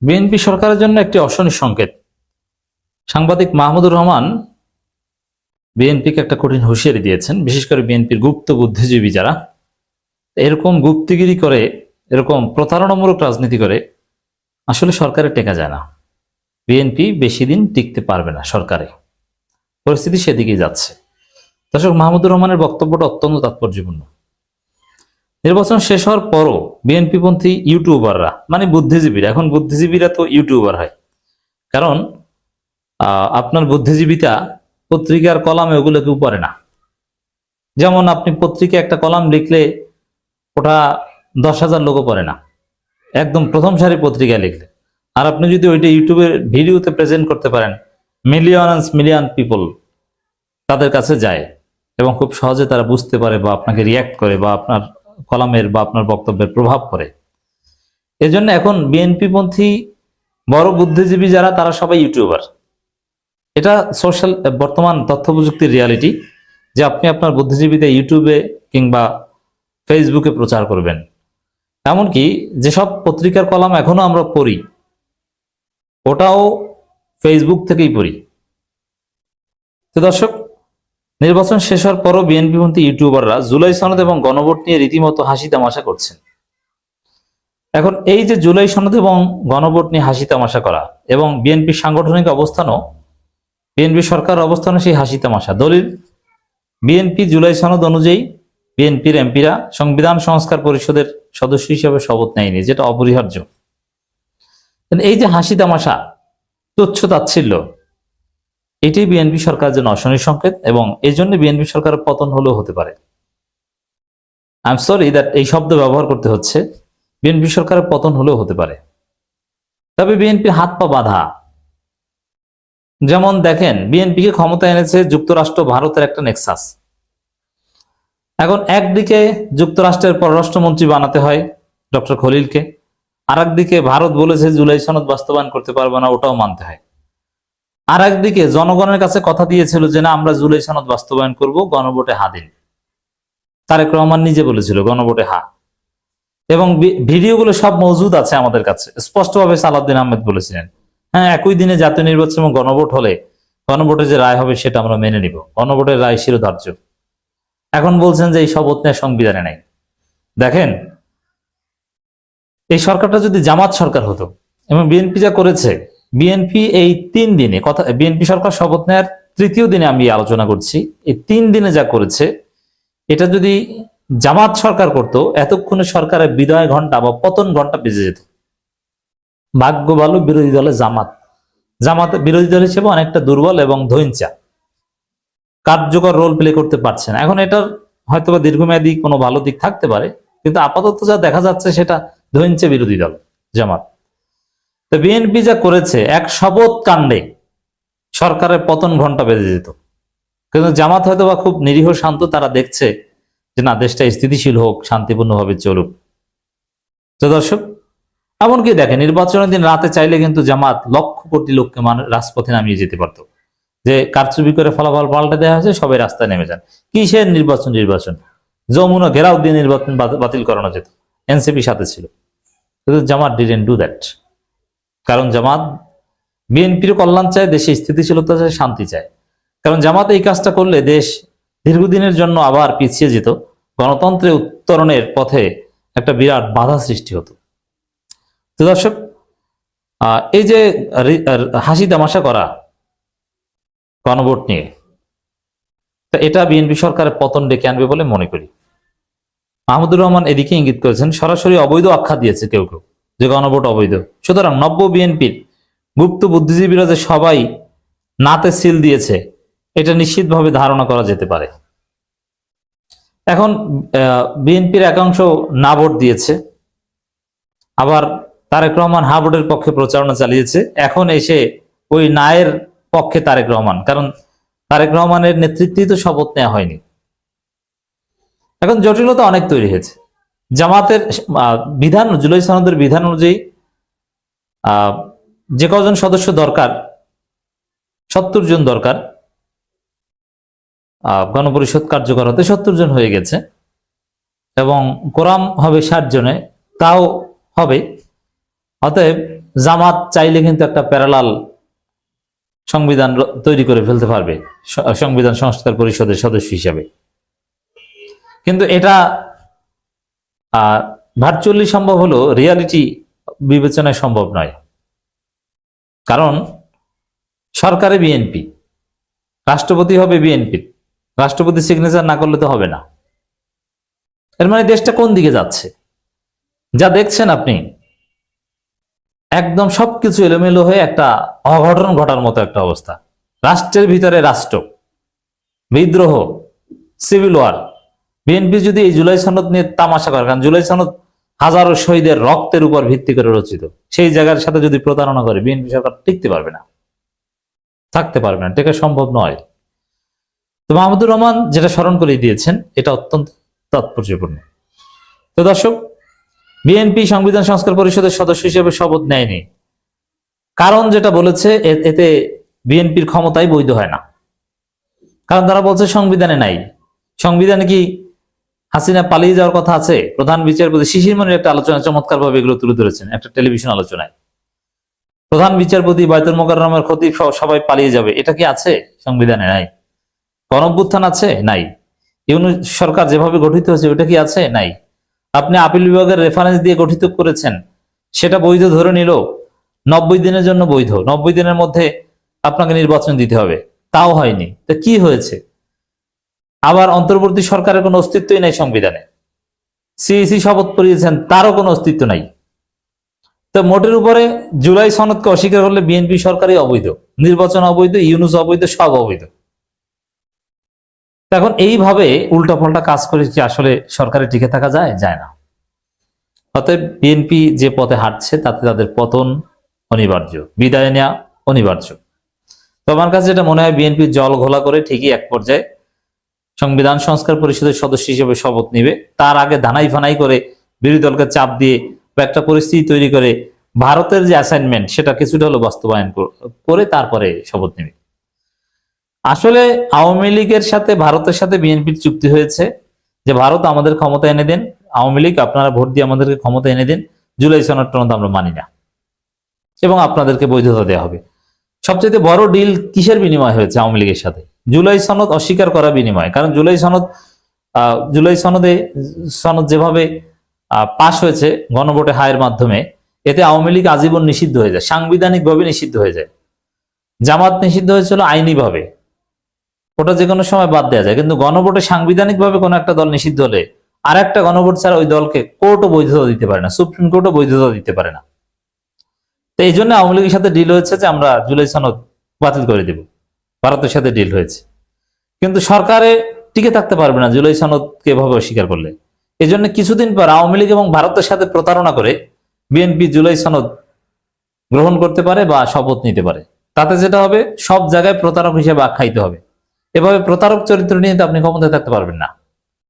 BNP সরকারের জন্য একটি অশনি সংকেত। সাংবাদিক মাহমুদুর রহমান বিএনপিকে একটা কঠিন হুঁশিয়ারি দিয়েছেন, বিশেষ করে বিএনপির গুপ্ত বুদ্ধিজীবী যারা এরকম গুপ্তগিরি করে, এরকম প্রতারণামূলক রাজনীতি করে, আসলে সরকারে টেকা যায় না। বিএনপি বেশি দিন টিকতে পারবে না সরকারে, পরিস্থিতি সেদিকেই যাচ্ছে। দর্শক, মাহমুদুর রহমানের বক্তব্যটা অত্যন্ত তাৎপর্যপূর্ণ। নির্বাচন শেষ হওয়ার পরও বিএনপিপন্থী ইউটিউবাররা, মানে বুদ্ধিজীবীরা, এখন বুদ্ধিজীবীরা তো ইউটিউবার হয়, কারণ আপনার বুদ্ধিজীবিতা পত্রিকার কলামে ওগুলো কেউ পড়ে না। যেমন আপনি পত্রিকায় একটা কলাম লিখলে ওটা 10,000 লোকও পড়ে না, একদম প্রথম সারি পত্রিকায় লিখলে। আর আপনি যদি ওইটা ইউটিউবের ভিডিওতে প্রেজেন্ট করতে পারেন, মিলিয়ন পিপল তাদের কাছে যায় এবং খুব সহজে তারা বুঝতে পারে বা আপনাকে রিয়াক্ট করে বা আপনার কলামের বা আপনার বক্তব্যের প্রভাব পড়ে। এজন্য এখন বিএনপিপন্থী বড় বুদ্ধিজীবী যারা, তারা সবাই ইউটিউবার। এটা সোশ্যাল বর্তমান তথ্য প্রযুক্তির রিয়ালিটি, যে আপনি আপনার বুদ্ধিজীবীতে ইউটিউবে কিংবা ফেসবুকে প্রচার করবেন। এমনকি যেসব পত্রিকার কলাম এখনো আমরা পড়ি, ওটাও ফেসবুক থেকেই পড়ি। তো দর্শক, নির্বাচন শেষ হওয়ার পরও বিএনপিপন্থী ইউটিউবাররা জুলাই সনদ এবং গণভোট নিয়ে রীতিমতো হাসি তামাশা করছেন। এখন এই যে জুলাই সনদ এবং গণভোট নিয়ে হাসি তামাশা করা এবং বিএনপির সাংগঠনিক অবস্থানও, বিএনপি সরকার অবস্থানও সেই হাসি তামাশা। দলিল, বিএনপি জুলাই সনদ অনুযায়ী বিএনপির এমপিরা সংবিধান সংস্কার পরিষদের সদস্য হিসেবে শপথ নেয়নি, যেটা অপরিহার্য। এই যে হাসি তামাশা, তুচ্ছ তাচ্ছিল্য, এটি বিএনপি সরকারের জন্য অশনি সংকেত এবং এই জন্য বিএনপি সরকারের পতন হলেও হতে পারে। আই এম সরি দ্যাট এই শব্দ ব্যবহার করতে হচ্ছে, বিএনপি সরকারের পতন হলেও হতে পারে। তবে বিএনপির হাত পা বাঁধা। যেমন দেখেন, বিএনপিকে ক্ষমতা এনেছে যুক্তরাষ্ট্র ভারতের একটা নেক্সাস। এখন একদিকে যুক্তরাষ্ট্রের পররাষ্ট্রমন্ত্রী বানাতে হয় ডক্টর খলিলকে, আর একদিকে ভারত বলেছে জুলাই সনদ বাস্তবায়ন করতে পারবে না, ওটাও মানতে হয়। আর একদিকে জনগণের কাছে কথা দিয়েছিল যে না, আমরা জুলাই সনদ বাস্তবায়ন করব, গণভোটে হা দিন। তারেক রহমান নিজে বলেছিল গণভোটে হা, এবং ভিডিওগুলো সব মজুদ আছে আমাদের কাছে। স্পষ্টভাবে সালাউদ্দিন আহমেদ বলেছিলেন, হ্যাঁ, একই দিনে জাতীয় নির্বাচন এবং গণভোট হলে গণভোটে যে রায় হবে সেটা আমরা মেনে নিব, গণভোটের রায় শিরোধার্য। এখন বলছেন যে এই শপথ নেওয়া সংবিধানে নাই। দেখেন, এই সরকারটা যদি জামাত সরকার হতো, এবং বিএনপি যা করেছে, বিএনপি এই 3 দিনে কথা, বিএনপি সরকার শপথ নেওয়ার 3য় দিনে আমি আলোচনা করছি, এই 3 দিনে যা করেছে, এটা যদি জামাত সরকার করত, এতক্ষণে সরকারের বিদায় ঘন্টা বা পতন ঘন্টা বেজে যেত। ভাগ্য ভালো বিরোধী দলে জামাত বিরোধী দল হিসেবে অনেকটা দুর্বল এবং ধৈর্যা, কার্যকর রোল প্লে করতে পারছে না। এখন এটার হয়তোবা দীর্ঘমেয়াদী কোনো ভালো দিক থাকতে পারে, কিন্তু আপাতত যা দেখা যাচ্ছে সেটা ধৈর্য বিরোধী দল জামাত। তো বিএনপি যা করেছে, এক শপথ কাণ্ডে সরকারের পতন ঘন্টা বেজে যেত। কিন্তু জামাত হয়তোবা খুব নিরীহ শান্ত, তারা দেখছে যে না, দেশটা স্থিতিশীল হোক, শান্তিপূর্ণভাবে চলুক। তো দর্শক, এমনকি দেখেন, নির্বাচনের দিন রাতে চাইলে কিন্তু জামাত লক্ষ কোটি লোককে রাজপথে নামিয়ে যেতে পারত, যে কারচুপি করে ফলাফল পাল্টে দেওয়া হয়েছে, সবাই রাস্তায় নেমে যান। কিসের নির্বাচন? যমুনা ঘেরাও দিয়ে নির্বাচন বাতিল করানো যেত, এনসিপি সাথে ছিল। কিন্তু জামাত ডিডন্ট ডু দ্যাট, কারণ জামাত বিএনপির কল্যাণ চায়, দেশে স্থিতিশীলতা চায়, শান্তি চায়। কারণ জামাত এই কাজটা করলে দেশ দীর্ঘদিনের জন্য আবার পিছিয়ে যেত, গণতন্ত্রের উত্তরণের পথে একটা বিরাট বাধা সৃষ্টি হতো। তো দর্শক, এই যে হাসি তামাশা করা গণভোট নিয়ে, এটা বিএনপি সরকারের পতন ডেকে আনবে বলে মনে করি। মাহমুদুর রহমান এদিকে ইঙ্গিত করেছেন, সরাসরি অবৈধ আখ্যা দিয়েছে কেউ কেউ যে গণভোট অবৈধ। সুতরাং নব্য বিএনপির গুপ্ত বুদ্ধিজীবীরা যে সবাই নাতে সিল দিয়েছে, এটা নিশ্চিতভাবে ধারণা করা যেতে পারে। এখন বিএনপির একাংশ না ভোট দিয়েছে, আবার তারেক রহমান হা ভোটের পক্ষে প্রচারণা চালিয়েছে। এখন এসে ওই নায়ের পক্ষে তারেক রহমান, কারণ তারেক রহমানের নেতৃত্বেই তো শপথ নেওয়া হয়নি। এখন জটিলতা অনেক তৈরি হয়েছে। জামাতের বিধান, জুলাই সনদের বিধান অনুযায়ী যে কজন সদস্য দরকার, 70 জন দরকার গণপরিষদ কার্যকর হতে, 70 জন হয়ে গেছে, এবং কোরাম হবে 60 জনে, তাও হবে। অতএব জামাত চাইলে কিন্তু একটা প্যারালাল সংবিধান তৈরি করে ফেলতে পারবে সংবিধান সংস্কার পরিষদের সদস্য হিসাবে, কিন্তু এটা ভার্চুয়ালি সম্ভব হলো, রিয়ালিটি বিবেচনায় সম্ভব নয়। কারণ সরকারে বিএনপি, রাষ্ট্রপতি হবে বিএনপি, রাষ্ট্রপতি সিগনেচার না করলে তো হবে না। এর মানে দেশটা কোন দিকে যাচ্ছে যা দেখছেন আপনি, একদম সবকিছু এলোমেলো হয়ে একটা অঘটন ঘটার মতো একটা অবস্থা। রাষ্ট্রের ভিতরে রাষ্ট্র, বিদ্রোহ, সিভিল ওয়ার। বিএনপি যদি এই জুলাই সনদ নিয়ে তামাশা করে, কারণ জুলাই সনদ হাজারো শহীদের রক্তের উপর ভিত্তি করে রচিত, সেই জায়গার সাথে যদি প্রতারণা করে বিএনপি সরকার টিকতে পারবে না, থাকতে পারবে না, টেকা সম্ভব নয়। তো মাহমুদুর রহমান যেটা স্মরণ করে দিয়েছেন এটা অত্যন্ত তাৎপর্যপূর্ণ। তো দর্শক, বিএনপি সংবিধান সংস্কার পরিষদের সদস্য হিসেবে শপথ নেয়নি, কারণ যেটা বলেছে এতে বিএনপির ক্ষমতাই বৈধ হয় না। কারণ তারা বলছে সংবিধানে নাই। সংবিধানে কি হাসিনা পালিয়ে যাওয়ার কথা আছে? প্রধান বিচারপতি শিশির মনির একটা আলোচনা চমৎকার ভাবে এগুলো তুলে ধরেছেন একটা টেলিভিশন আলোচনায়। প্রধান বিচারপতি, বায়তুল মোকাররমের খতিব সবাই পালিয়ে যাবে, এটা কি আছে? সংবিধানে নাই। গণঅভ্যুত্থান আছে? নাই। ইউনূস সরকার যেভাবে গঠিত হয়েছে ওটা কি আছে? নাই। আপনি আপিল বিভাগের রেফারেন্স দিয়ে গঠিত করেছেন, সেটা বৈধ ধরে নিল, 90 দিনের জন্য বৈধ, 90 দিনের মধ্যে আপনাকে নির্বাচন দিতে হবে, তাও হয়নি। তা কি হয়েছে? আবার অন্তর্বর্তী সরকারের কোনো অস্তিত্বই নাই সংবিধানে। সিইসি শপথ করিয়েছেন, তারও কোনো অস্তিত্ব নাই। তো মোটের উপরে জুলাই সনদকে অস্বীকার করলে বিএনপি সরকারই অবৈধ, নির্বাচন অবৈধ, ইউনূস অবৈধ, সব অবৈধ। এখন এইভাবে উল্টাপাল্টা কাজ করে কি আসলে সরকারে টিকে থাকা যায়? যায় না। অতএব বিএনপি যে পথে হাঁটছে তাতে তাদের পতন অনিবার্য, বিদায় নেওয়া অনিবার্য। তো আমার কাছে যেটা মনে হয়, বিএনপি জল ঘোলা করে ঠিকই এক পর্যায়ে সংবিধান সংস্কার পরিষদের সদস্য হিসেবে শপথ নিবে। তার আগে ধানাই ফানাই করে বিরোধী দলকে চাপ দিয়ে বা একটা পরিস্থিতি তৈরি করে ভারতের যে অ্যাসাইনমেন্ট সেটা কিছুটা হলো বাস্তবায়ন করে তারপরে শপথ নেবে। আসলে আওয়ামী লীগের সাথে ভারতের সাথে বিএনপির চুক্তি হয়েছে যে ভারত আমাদের ক্ষমতা এনে দেন, আওয়ামী লীগ আপনারা ভোট দিয়ে আমাদেরকে ক্ষমতা এনে দেন, জুলাই সনদ টনদ আমরা মানি না এবং আপনাদেরকে বৈধতা দেওয়া হবে। সবচেয়ে বড় ডিল কিসের বিনিময় হয়েছে আওয়ামী লীগের সাথে? জুলাই সনদ অস্বীকার করা বিনিময়। কারণ জুলাই সনদ যেভাবে পাশ হয়েছে গণভোটে হায়ের মাধ্যমে, এতে আওয়ামী লীগ আজীবন নিষিদ্ধ হয়ে যায়, সাংবিধানিকভাবে নিষিদ্ধ হয়ে যায়। জামাত নিষিদ্ধ হয়েছিল আইনিভাবে, ওটা যে কোনো সময় বাদ দেওয়া যায়, কিন্তু গণভোটে সাংবিধানিকভাবে কোনো একটা দল নিষিদ্ধ হলে আর একটা গণভোট ছাড়া ওই দলকে কোর্টও বৈধতা দিতে পারে না, সুপ্রিম কোর্টও বৈধতা দিতে পারে না। তো এই জন্য আওয়ামী লীগের সাথে ডিল হয়েছে যে আমরা জুলাই সনদ বাতিল করে দেব, ভারতের সাথে ডিল হয়েছে। কিন্তু সরকারে টিকে থাকতে পারবে না জুলাই সনদকে এভাবে অস্বীকার করলে। এই জন্য কিছুদিন পর আওয়ামী লীগ এবং ভারতের সাথে প্রতারণা করে বিএনপি জুলাই সনদ গ্রহণ করতে পারে বা শপথ নিতে পারে। তাতে যেটা হবে, সব জায়গায় প্রতারক হিসেবে আখ্যায়িত হবে। এভাবে প্রতারক চরিত্র নিয়ে তো আপনি ক্ষমতায় থাকতে পারবেন না।